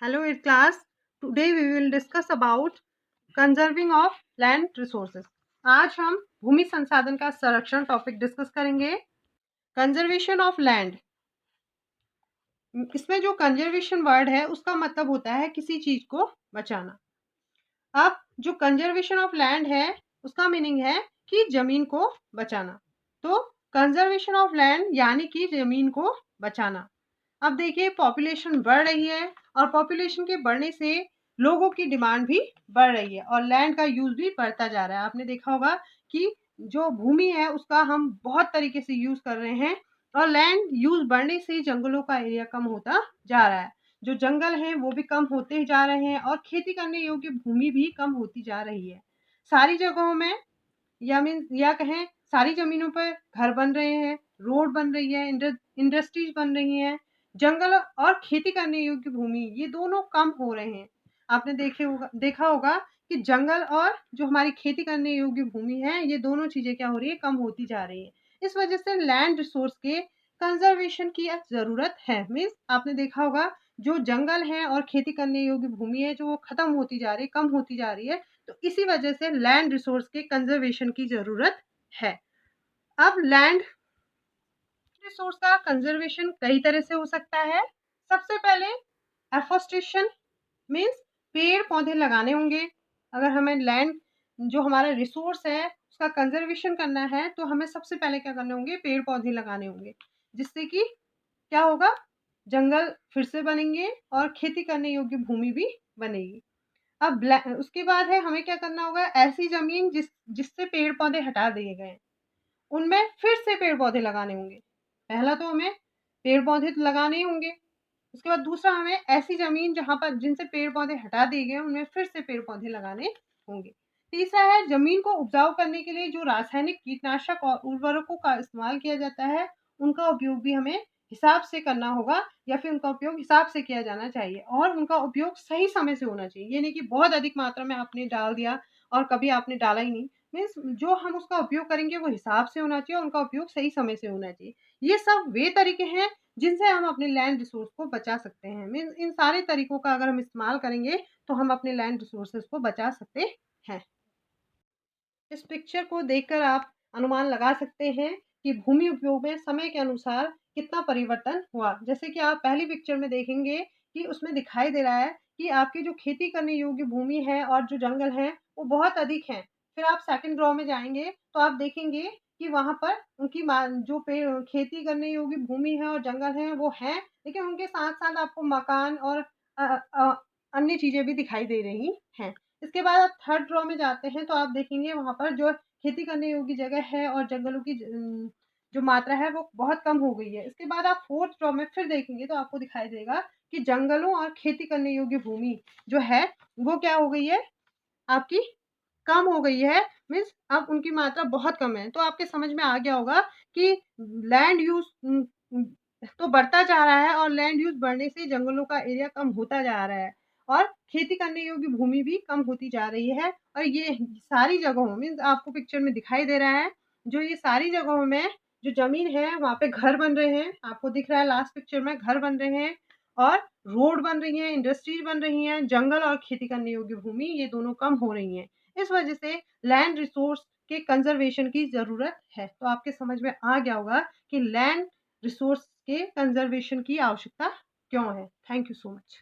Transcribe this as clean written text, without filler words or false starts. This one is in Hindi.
Hello class. Today we will discuss about conserving of land resources. आज हम भूमि संसाधन का संरक्षण टॉपिक डिस्कस करेंगे. कंजर्वेशन ऑफ लैंड, इसमें जो कंजर्वेशन वर्ड है उसका मतलब होता है किसी चीज को बचाना. अब जो कंजर्वेशन ऑफ लैंड है उसका मीनिंग है कि जमीन को बचाना. तो कंजर्वेशन ऑफ लैंड यानी कि जमीन को बचाना. अब देखिए पॉपुलेशन बढ़ रही है और पॉपुलेशन के बढ़ने से लोगों की डिमांड भी बढ़ रही है और लैंड का यूज भी बढ़ता जा रहा है. आपने देखा होगा कि जो भूमि है उसका हम बहुत तरीके से यूज कर रहे हैं और लैंड यूज बढ़ने से जंगलों का एरिया कम होता जा रहा है. जो जंगल हैं वो भी कम होते जा रहे हैं और खेती करने योग्य भूमि भी कम होती जा रही है. सारी जगहों में या कहें सारी जमीनों पर घर बन रहे हैं, रोड बन रही है, इंडस्ट्रीज बन रही हैं. जंगल और खेती करने योग्य भूमि ये दोनों कम हो रहे हैं. आपने देखा होगा कि जंगल और जो हमारी खेती करने योग्य भूमि है ये दोनों चीजें क्या हो रही है, कम होती जा रही है. इस वजह से लैंड रिसोर्स के कंजर्वेशन की जरूरत है. मीन्स आपने देखा होगा जो जंगल है और खेती करने योग्य भूमि है जो खत्म होती जा रही है, कम होती जा रही है. तो इसी वजह से लैंड रिसोर्स के कंजर्वेशन की जरूरत है. अब लैंड रिसोर्स का कंजर्वेशन कई तरह से हो सकता है. सबसे पहले एफोरेस्टेशन मीन्स पेड़ पौधे लगाने होंगे. अगर हमें लैंड जो हमारा रिसोर्स है उसका कंजर्वेशन करना है तो हमें सबसे पहले क्या करने होंगे, पेड़ पौधे लगाने होंगे. जिससे कि क्या होगा, जंगल फिर से बनेंगे और खेती करने योग्य भूमि भी बनेगी. अब उसके बाद है हमें क्या करना होगा, ऐसी जमीन जिससे पेड़ पौधे हटा दिए गए उनमें फिर से पेड़ पौधे लगाने होंगे. पहला तो हमें पेड़ पौधे तो लगाने ही होंगे. उसके बाद दूसरा हमें ऐसी जमीन जहां पर जिनसे पेड़ पौधे हटा दिए गए उनमें फिर से पेड़ पौधे लगाने होंगे. तीसरा है जमीन को उपजाऊ करने के लिए जो रासायनिक कीटनाशक और उर्वरकों का इस्तेमाल किया जाता है उनका उपयोग भी हमें हिसाब से करना होगा या फिर उनका उपयोग हिसाब से किया जाना चाहिए और उनका उपयोग सही समय से होना चाहिए. ये नहीं कि बहुत अधिक मात्रा में आपने डाल दिया और कभी आपने डाला ही नहीं. मीन्स जो हम उसका उपयोग करेंगे वो हिसाब से होना चाहिए, उनका उपयोग सही समय से होना चाहिए. ये सब वे तरीके हैं जिनसे हम अपने लैंड रिसोर्स को बचा सकते हैं. मीन्स इन सारे तरीकों का अगर हम इस्तेमाल करेंगे तो हम अपने लैंड रिसोर्सेज को बचा सकते हैं. इस पिक्चर को देखकर आप अनुमान लगा सकते हैं कि भूमि उपयोग में समय के अनुसार कितना परिवर्तन हुआ. जैसे कि आप पहली पिक्चर में देखेंगे कि उसमें दिखाई दे रहा है कि आपकी जो खेती करने योग्य भूमि है और जो जंगल है वो बहुत अधिक है. फिर आप सेकंड ड्रॉ में जाएंगे तो आप देखेंगे कि वहां पर उनकी जो पेड़ खेती करने योग्य भूमि है और जंगल है वो है, लेकिन उनके साथ साथ आपको मकान और अ, अ, अन्य चीजें भी दिखाई दे रही हैं. इसके बाद आप थर्ड ड्रॉ में जाते हैं तो आप देखेंगे वहाँ पर जो खेती करने योग्य जगह है और जंगलों की जो मात्रा है वो बहुत कम हो गई है. इसके बाद आप फोर्थ ड्रॉ में फिर देखेंगे तो आपको दिखाई देगा कि जंगलों और खेती करने योग्य भूमि जो है वो क्या हो गई है, आपकी कम हो गई है. मीन्स अब उनकी मात्रा बहुत कम है. तो आपके समझ में आ गया होगा कि लैंड यूज तो बढ़ता जा रहा है और लैंड यूज बढ़ने से जंगलों का एरिया कम होता जा रहा है और खेती करने योग्य भूमि भी कम होती जा रही है. और ये सारी जगहों मीन्स आपको पिक्चर में दिखाई दे रहा है जो ये सारी जगहों में जो जमीन है वहां पे घर बन रहे हैं. आपको दिख रहा है लास्ट पिक्चर में घर बन रहे हैं और रोड बन रही है, इंडस्ट्रीज बन रही हैं. जंगल और खेती करने योग्य भूमि ये दोनों कम हो रही हैं. इस वजह से लैंड रिसोर्स के कंजर्वेशन की जरूरत है. तो आपके समझ में आ गया होगा कि लैंड रिसोर्स के कंजर्वेशन की आवश्यकता क्यों है. Thank you so much.